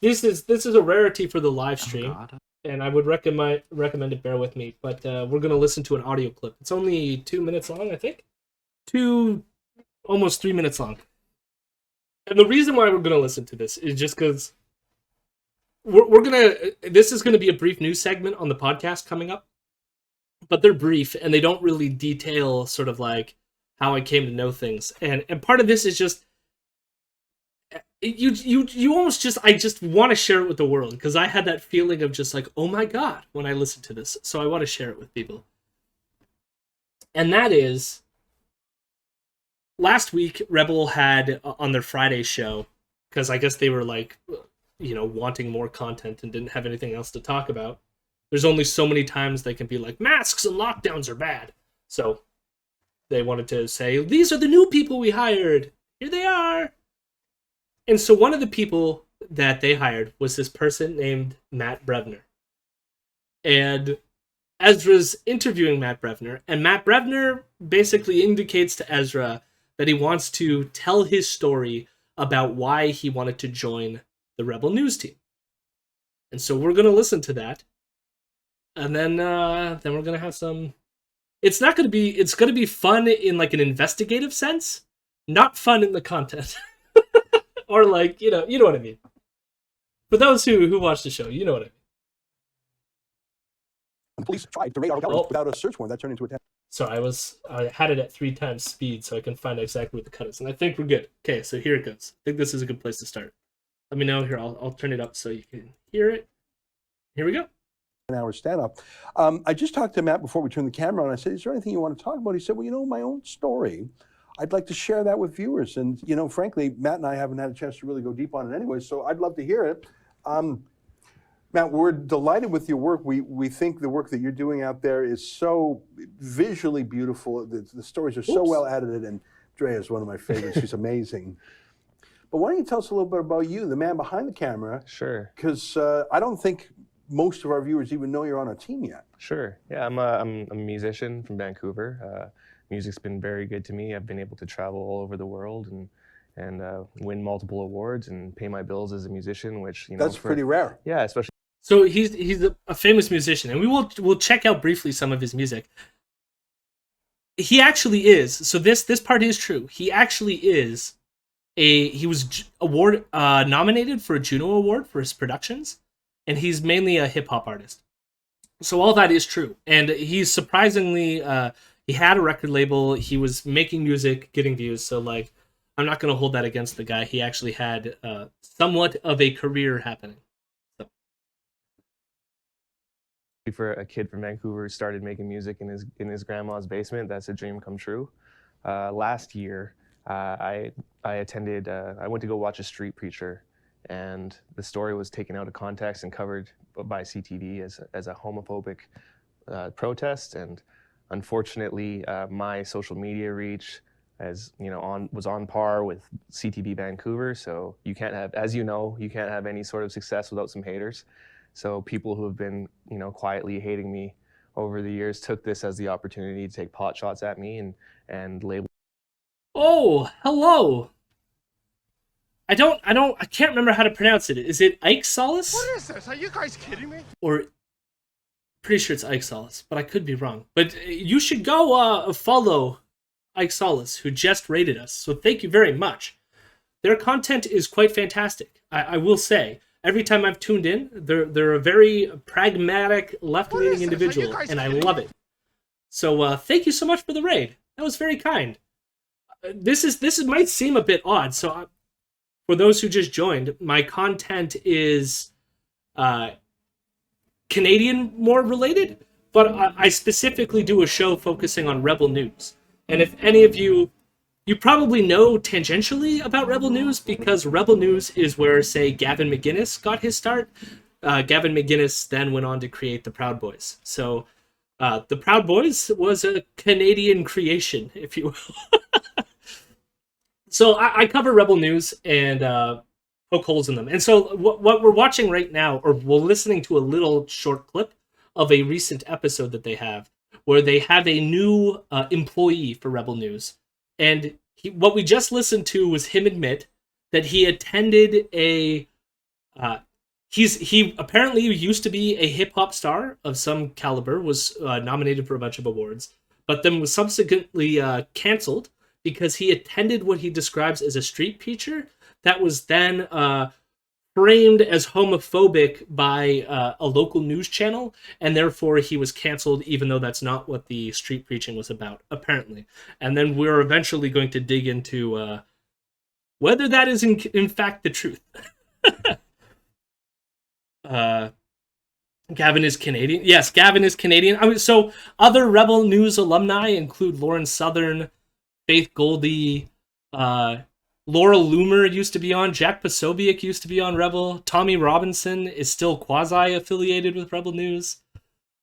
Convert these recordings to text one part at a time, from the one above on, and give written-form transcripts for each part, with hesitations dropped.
this is a rarity for the live stream, God. and I would recommend it. Bear with me, but we're gonna listen to an audio clip. It's only 2 minutes long, I think. Almost 3 minutes long. And the reason why we're gonna listen to this is just because we're gonna. This is gonna be a brief news segment on the podcast coming up, but they're brief and they don't really detail sort of like how I came to know things. And part of this is just you almost just I just want to share it with the world because I had that feeling of just like, oh my god, when I listened to this. So I want to share it with people. And that is, last week Rebel had on their Friday show, because I guess they were like, wanting more content and didn't have anything else to talk about. There's only so many times they can be like, masks and lockdowns are bad. So they wanted to say, these are the new people we hired. Here they are. And so one of the people that they hired was this person named Matt Brevner. And Ezra's interviewing Matt Brevner, and Matt Brevner basically indicates to Ezra that he wants to tell his story about why he wanted to join the Rebel News team. And so we're going to listen to that. And then we're going to have some... It's going to be fun in like an investigative sense, not fun in the content. Or like, you know what I mean. For those who watch the show, you know what I mean. The police tried to raid our gallery without a search warrant. That turned into a test. So I had it at 3 times speed so I can find exactly what the cut is. And I think we're good. Okay, so here it goes. I think this is a good place to start. Let me know here. I'll turn it up so you can hear it. Here we go. An hour stand-up. I just talked to Matt before we turned the camera on. I said, is there anything you want to talk about? He said, well, my own story. I'd like to share that with viewers. And, frankly, Matt and I haven't had a chance to really go deep on it anyway, so I'd love to hear it. Matt, we're delighted with your work. We think the work that you're doing out there is so visually beautiful. The stories are so well edited, and Drea is one of my favorites. She's amazing. But why don't you tell us a little bit about you, the man behind the camera? Sure. Because I don't think most of our viewers even know you're on a team yet. Sure. Yeah, I'm a musician from Vancouver. Music's been very good to me. I've been able to travel all over the world and win multiple awards and pay my bills as a musician, which that's pretty rare. Yeah, especially. So he's a famous musician, and we'll check out briefly some of his music. He actually is. So this part is true. He actually is he was nominated for a Juno Award for his productions, and he's mainly a hip hop artist. So all that is true, and he's surprisingly he had a record label. He was making music, getting views. So like, I'm not going to hold that against the guy. He actually had somewhat of a career happening. For a kid from Vancouver who started making music in his grandma's basement, that's a dream come true. Last year, I went to go watch a street preacher, and the story was taken out of context and covered by CTV as a homophobic protest. And unfortunately, my social media reach was on par with CTV Vancouver. So you can't have any sort of success without some haters. So people who have been, quietly hating me over the years took this as the opportunity to take pot shots at me and label. Oh, hello. I can't remember how to pronounce it. Is it Ike Solis? What is this? Are you guys kidding me? Or pretty sure it's Ike Solis, but I could be wrong. But you should go follow Ike Solis, who just rated us. So thank you very much. Their content is quite fantastic. I will say. Every time I've tuned in, they're a very pragmatic, left-leaning individual, and I love it. So thank you so much for the raid. That was very kind. This might seem a bit odd. So for those who just joined, my content is Canadian more related, but I specifically do a show focusing on Rebel News. And if any of you probably know tangentially about Rebel News because Rebel News is where, say, Gavin McInnes got his start. Gavin McInnes then went on to create the Proud Boys. So the Proud Boys was a Canadian creation, if you will. So I cover Rebel News and poke holes in them. And so what we're watching right now, or we're listening to a little short clip of a recent episode that they have, where they have a new employee for Rebel News. And what we just listened to was him admit that he attended a he apparently used to be a hip hop star of some caliber, was nominated for a bunch of awards, but then was subsequently canceled because he attended what he describes as a street preacher that was then framed as homophobic by a local news channel, and therefore he was canceled, even though that's not what the street preaching was about, apparently. And then we're eventually going to dig into whether that is in fact the truth. Gavin is Canadian. Yes, Gavin is Canadian. So other Rebel News alumni include Lauren Southern, Faith Goldie, Laura Loomer used to be on, Jack Posobiec used to be on Rebel, Tommy Robinson is still quasi-affiliated with Rebel News.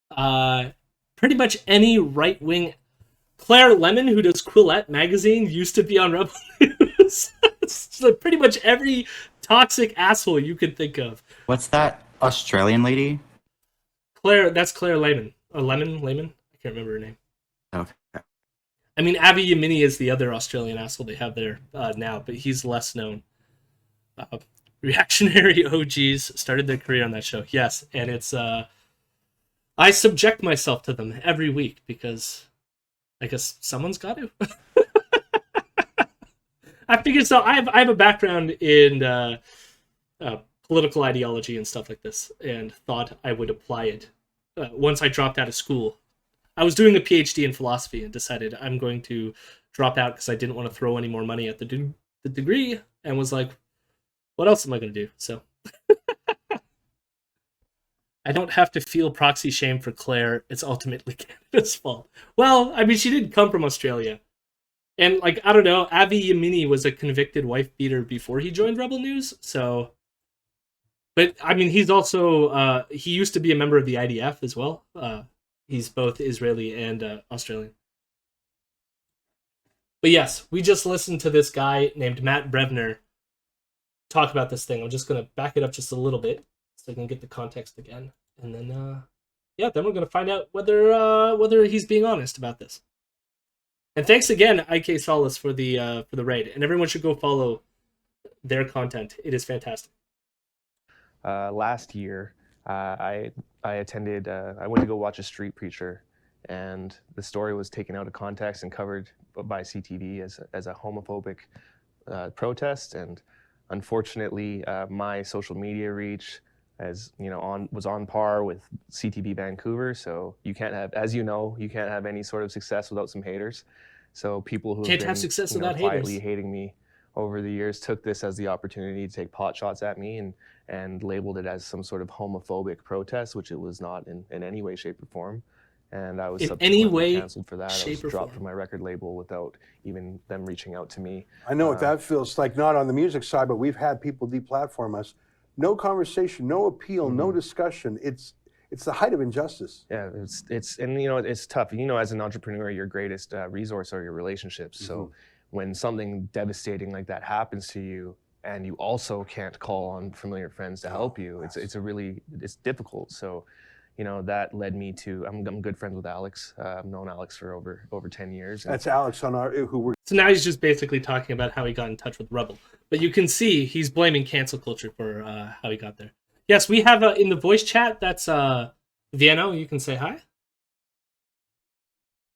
Pretty much any right-wing... Claire Lemon, who does Quillette magazine, used to be on Rebel News. So pretty much every toxic asshole you could think of. What's that Australian lady? That's Claire Lemon. Lemon? I can't remember her name. Okay. I mean, Avi Yamini is the other Australian asshole they have there now, but he's less known. Reactionary OGs started their career on that show. Yes, and it's... I subject myself to them every week because I guess someone's got to. I figured so. I have a background in political ideology and stuff like this, and thought I would apply it once I dropped out of school. I was doing a PhD in philosophy and decided I'm going to drop out because I didn't want to throw any more money at the degree, and was like, what else am I going to do? So I don't have to feel proxy shame for Claire. It's ultimately Canada's fault. Well, I mean, she did come from Australia. And, like, I don't know, Avi Yamini was a convicted wife beater before he joined Rebel News, so... But, I mean, he's also... he used to be a member of the IDF as well. He's both Israeli and Australian. But yes, we just listened to this guy named Matt Brevner talk about this thing. I'm just going to back it up just a little bit so I can get the context again. And then, then we're going to find out whether he's being honest about this. And thanks again, IK Solace, for the raid. And everyone should go follow their content. It is fantastic. Last year, I attended. I went to go watch a street preacher, and the story was taken out of context and covered by CTV as a homophobic protest. And unfortunately, my social media reach, was on par with CTV Vancouver. So you can't have, as you know, you can't have any sort of success without some haters. So people who can't have success without quietly haters. Hating me over the years took this as the opportunity to take pot shots at me and labeled it as some sort of homophobic protest, which it was not in any way, shape, or form. And I was subsequently canceled for that. I was dropped from my record label without even them reaching out to me. I know what that feels like, not on the music side, but we've had people deplatform us. No conversation, no appeal, no discussion. It's the height of injustice. Yeah, it's tough. As an entrepreneur, your greatest resource are your relationships. So when something devastating like that happens to you, and you also can't call on familiar friends to help you, it's difficult. So, that led me to, I'm good friends with Alex. I've known Alex for over 10 years. That's Alex So now he's just basically talking about how he got in touch with Rebel. But you can see he's blaming cancel culture for how he got there. Yes, we have in the voice chat, that's Vieno. You can say hi.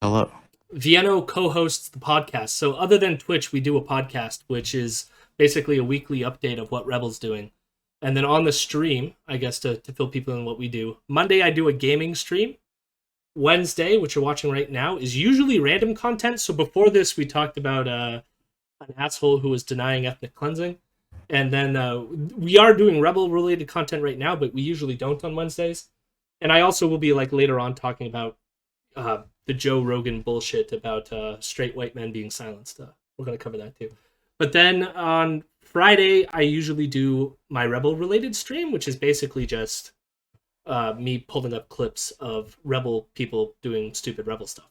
Hello. Vieno co-hosts the podcast. So other than Twitch, we do a podcast, which is basically a weekly update of what Rebel's doing. And then on the stream, I guess to fill people in what we do, Monday I do a gaming stream. Wednesday, which you're watching right now, is usually random content. So before this, we talked about an asshole who was denying ethnic cleansing. And then we are doing Rebel-related content right now, but we usually don't on Wednesdays. And I also will be later on talking about the Joe Rogan bullshit about straight white men being silenced. We're going to cover that too. But then on Friday, I usually do my Rebel-related stream, which is basically just me pulling up clips of Rebel people doing stupid Rebel stuff.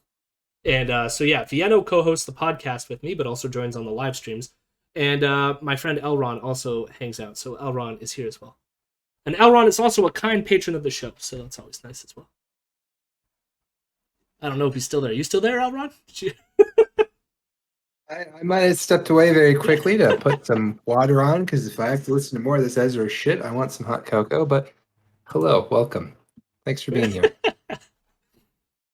And Vieno co-hosts the podcast with me, but also joins on the live streams. And my friend Elron also hangs out. So Elron is here as well. And Elron is also a kind patron of the show, so that's always nice as well. I don't know if he's still there. Are you still there, Elron? I might have stepped away very quickly to put some water on, because if I have to listen to more of this Ezra shit, I want some hot cocoa. But hello, welcome. Thanks for being here.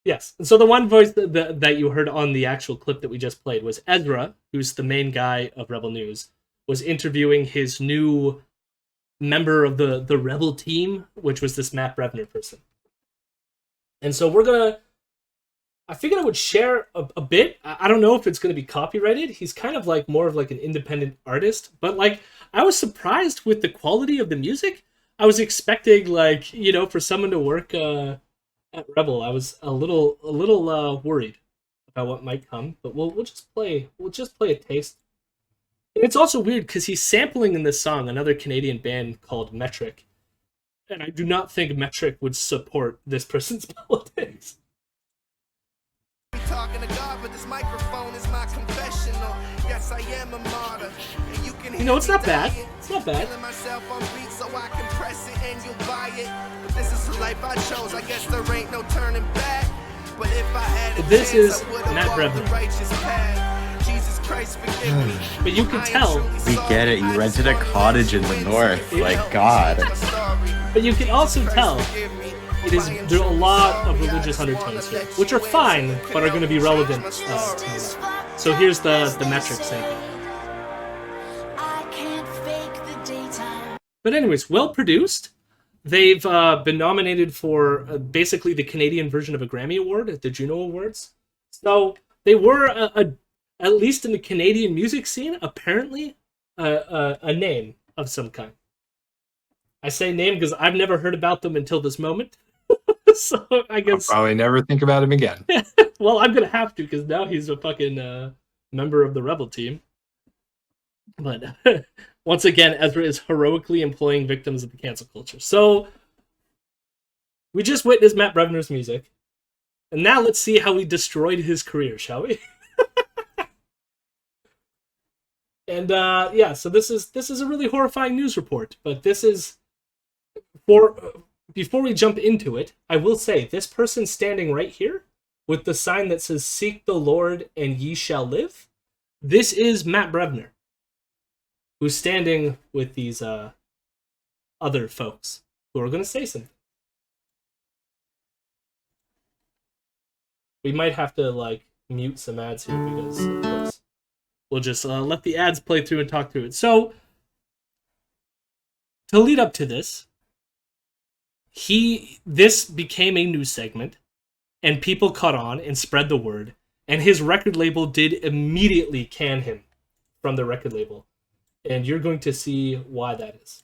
Yes. And so the one voice that you heard on the actual clip that we just played was Ezra, who's the main guy of Rebel News, was interviewing his new member of the Rebel team, which was this Matt Brevner person. And so I figured I would share a bit. I don't know if it's going to be copyrighted. He's kind of like more of like an independent artist, but like I was surprised with the quality of the music. I was expecting like, you know, for someone to work at Rebel. I was a little worried about what might come, but we'll just play a taste. And it's also weird because he's sampling in this song another Canadian band called Metric, and I do not think Metric would support this person's politics. Talking to God, but this microphone is my confessional. Yes, I am a martyr. And you can it's not bad. It's not bad. Myself on beat so I can press it and you'll buy it. But this is the life I chose. I guess there ain't no turning back. But if I had a this chance, is I would've Matt walked Brevner. the righteous path. Jesus Christ, forgive me. But you can tell. We get it. You rented a cottage in the north. Like, God. But you can also tell there are a lot of religious undertones here, which are fine, but are going to be relevant to me. So here's the Metric sample. But anyways, well produced. They've been nominated for basically the Canadian version of a Grammy Award at the Juno Awards. So they were, at least in the Canadian music scene, apparently a name of some kind. I say name because I've never heard about them until this moment. So I guess I'll probably never think about him again. well, I'm gonna have to because now he's a fucking member of the Rebel team. But once again, Ezra is heroically employing victims of the cancel culture. So we just witnessed Matt Brevner's music, and now let's see how we destroyed his career, shall we? And yeah, so this is a really horrifying news report. But this is before we jump into it, I will say this person standing right here with the sign that says "Seek the Lord and ye shall live." This is Matt Brevner, who's standing with these other folks who are going to say something. We might have to like mute some ads here because of course we'll just let the ads play through and talk through it. So to lead up to this, this became a news segment, and people caught on and spread the word, and his record label did immediately can him from the record label. And you're going to see why that is.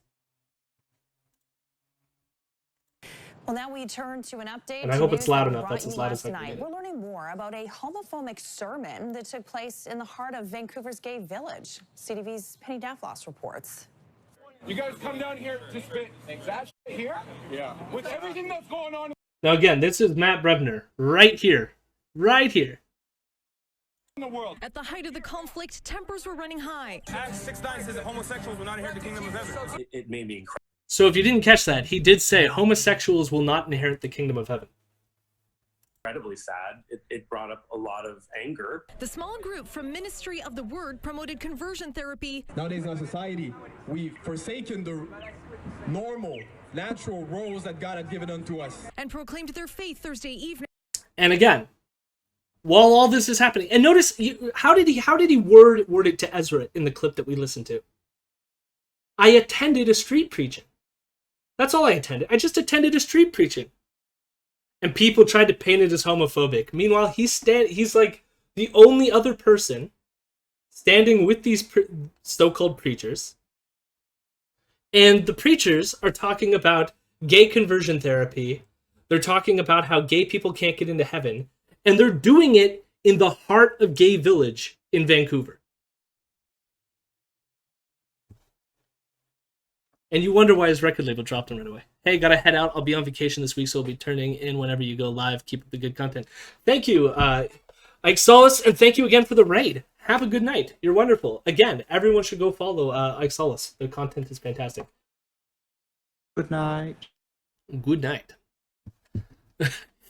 Well, now we turn to an update. And I hope it's loud enough. That's as loud as I can get it. We're learning more about a homophobic sermon that took place in the heart of Vancouver's gay village. CTV's Penny Daflos reports. You guys come down here to spit that shit here? Yeah. With everything that's going on Now again, this is Matt Brevner right here. Right here. in the world. At the height of the conflict, tempers were running high. Acts 6:9 says that homosexuals will not inherit the kingdom of heaven. It made me incredible. So if you didn't catch that, he did say homosexuals will not inherit the kingdom of heaven. Incredibly sad. It brought up a lot of anger. The small group from Ministry of the Word promoted conversion therapy. Nowadays in our society, we've forsaken the normal, natural roles that God had given unto us. And proclaimed their faith Thursday evening. And again, while all this is happening, and notice how did he word it to Ezra in the clip that we listened to? I attended a street preaching. That's all I attended. I just attended a street preaching. And people tried to paint it as homophobic. Meanwhile, he's like the only other person standing with these so-called preachers. And the preachers are talking about gay conversion therapy. They're talking about how gay people can't get into heaven. And they're doing it in the heart of Gay Village in Vancouver. And you wonder why his record label dropped him right away. Hey, gotta head out. I'll be on vacation this week, so I'll be turning in whenever you go live. Keep up the good content. Thank you, Ike Solis, and thank you again for the raid. Have a good night. You're wonderful. Again, everyone should go follow Ike Solis. The content is fantastic. Good night. Good night.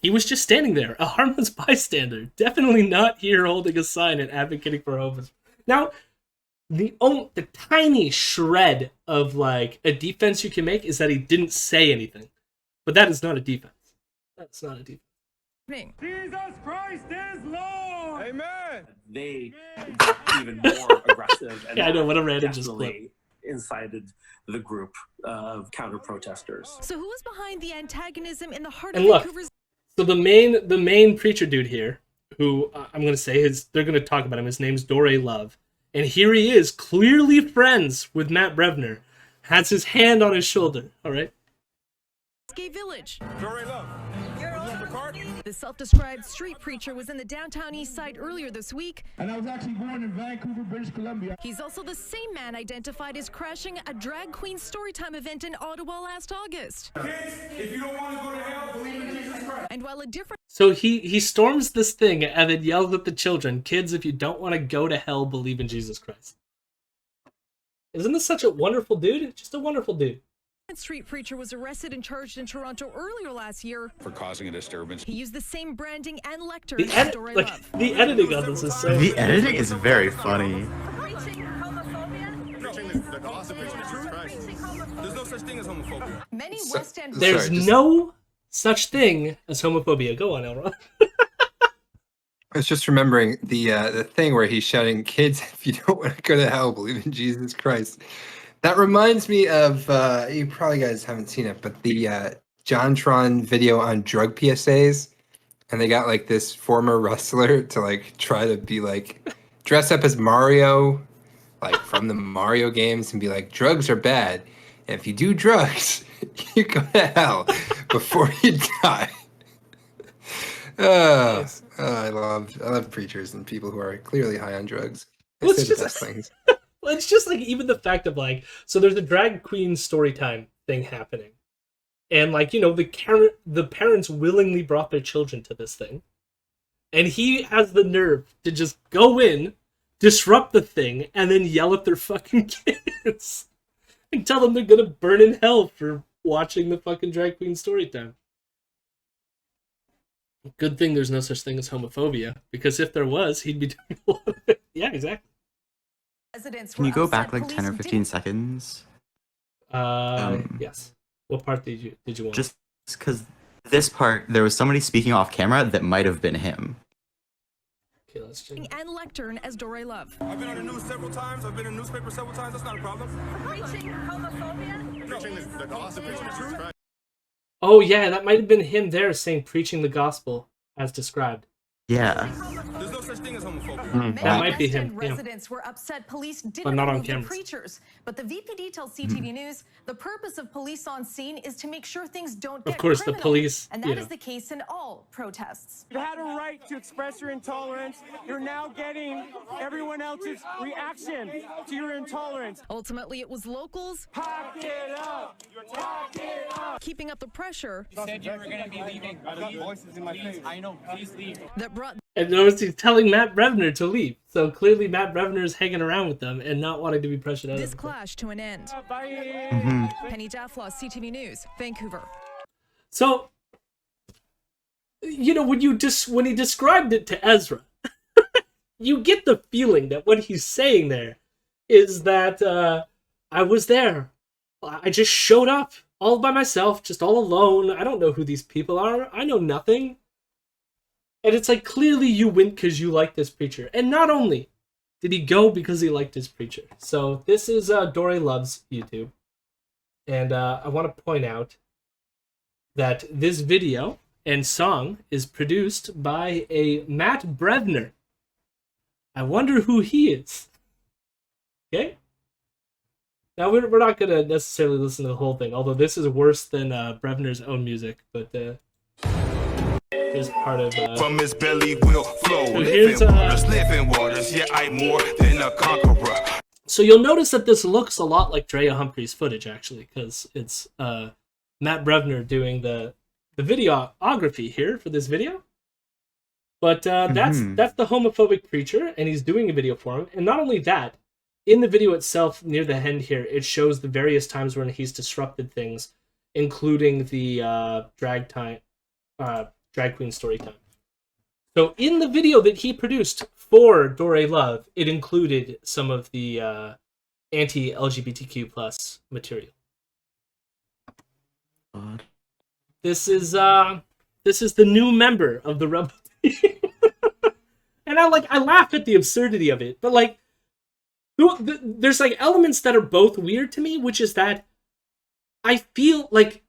he was just standing there, a harmless bystander, definitely not here holding a sign and advocating for homeless. Now, the tiny shred of like a defense you can make is that he didn't say anything, but that is not a defense. That's not a defense. Jesus Christ is Lord! Amen! They even more aggressive. And yeah, I know, what a random just clip. Definitely incited the group of counter-protesters. So who is behind the antagonism in the heart And of look, Vancouver's... so the main preacher dude here, who I'm going to say they're going to talk about him, his name's Dore Love. And here he is, clearly friends with Matt Brevner, has his hand on his shoulder, all right? Gay Village. Dore Love. The self-described street preacher was in the downtown east side earlier this week. And I was actually born in Vancouver, British Columbia. He's also the same man identified as crashing a drag queen storytime event in Ottawa last August. Kids, if you don't want to go to hell, believe in Jesus Christ. And while a different... So he storms this thing and then yells at the children, kids, if you don't want to go to hell, believe in Jesus Christ. Isn't this such a wonderful dude? Just a wonderful dude. Street preacher was arrested and charged in Toronto earlier last year For causing a disturbance. He used the same branding and lectures The, as Dore Love. the editing on this is so... The editing is very funny. Preaching the gospel of Jesus Christ. There's no such thing as homophobia. Many West End... There's no such thing as homophobia. Go on, Elron. I was just remembering the thing where he's shouting, "Kids, if you don't want to go to hell, believe in Jesus Christ." That reminds me of you probably guys haven't seen it, but the JonTron video on drug PSAs, and they got like this former wrestler to like try to be like dress up as Mario, like from the Mario games, and be like, drugs are bad, and if you do drugs, you go to hell before you die. I love preachers and people who are clearly high on drugs. They say the best things. Well, it's just like even the fact of like, so there's a drag queen story time thing happening. And like, you know, the parents willingly brought their children to this thing. And he has the nerve to just go in, disrupt the thing, and then yell at their fucking kids. And tell them they're gonna burn in hell for watching the fucking drag queen story time. Good thing there's no such thing as homophobia, because if there was, he'd be doing a lot of it. Yeah, exactly. Can you go back like 10 or 15 seconds? Yes. What part did you want? Just because this part, there was somebody speaking off camera that might have been him. Okay, let's check. And lectern as Dore Love. I've been on the news several times. I've been in the newspaper several times. That's not a problem. Preaching homophobia? Preaching the gospel of Jesus Christ. Oh yeah, that might have been him there saying preaching the gospel as described. Yeah. There's no such thing as homophobia. That might be him. Yeah. Residents were upset police But didn't not on remove the cameras. preachers. But the VPD tells CTV News the purpose of police on scene is to make sure things don't get Of course, the criminal. police, And you that is know. the case in all protests. You had a right to express your intolerance. You're now getting everyone else's reaction to your intolerance. Ultimately, it was locals Pack it up! Pack it up! keeping up the pressure You said you were going to be leaving. I got voices in my face. I know, please leave. that brought And notice he's telling Matt Brevner to leave. So clearly Matt Brevner is hanging around with them and not wanting to be pressured out this of it. clash to an end. Bye! Penny Daflos, CTV News, Vancouver. So, you know, when he described it to Ezra, you get the feeling that what he's saying there is that I was there. I just showed up all by myself, just all alone. I don't know who these people are. I know nothing. And it's like, clearly you went because you like this preacher. And not only did he go because he liked his preacher. So this is Dore Love's YouTube. And I want to point out that this video and song is produced by a Matt Brevner. I wonder who he is. Okay? Now, we're not going to necessarily listen to the whole thing, although this is worse than Brevner's own music, but here's part of... From his belly will flow. So here's, living waters. Yeah, I'm more than a conqueror. So you'll notice that this looks a lot like Drea Humphrey's footage, actually, because it's Matt Brevner doing the videography here for this video. But that's the homophobic preacher, and he's doing a video for him. And not only that, in the video itself, near the end here, it shows the various times when he's disrupted things, including the drag Drag Queen Storytime. So in the video that he produced for Dore Love, it included some of the anti-LGBTQ plus material. God. This is the new member of the Rebel team. And I laugh at the absurdity of it, but like there's like elements that are both weird to me, which is that I feel like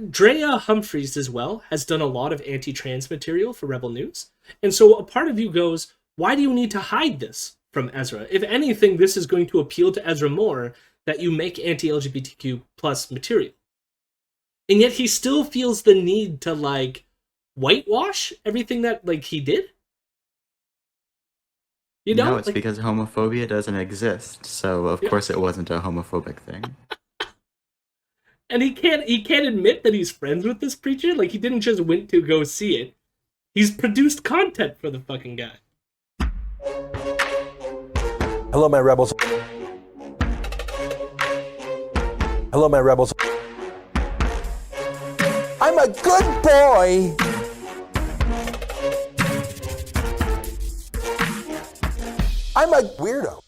Drea Humphreys as well has done a lot of anti-trans material for Rebel News. And so a part of you goes, why do you need to hide this from Ezra? If anything, this is going to appeal to Ezra more that you make anti-LGBTQ plus material. And yet he still feels the need to like whitewash everything that like he did. You know? No, it's because homophobia doesn't exist. So of course it wasn't a homophobic thing. And he can't admit that he's friends with this preacher. Like, he didn't just went to go see it. He's produced content for the fucking guy. Hello, my rebels. Hello, my rebels. I'm a good boy. I'm a weirdo.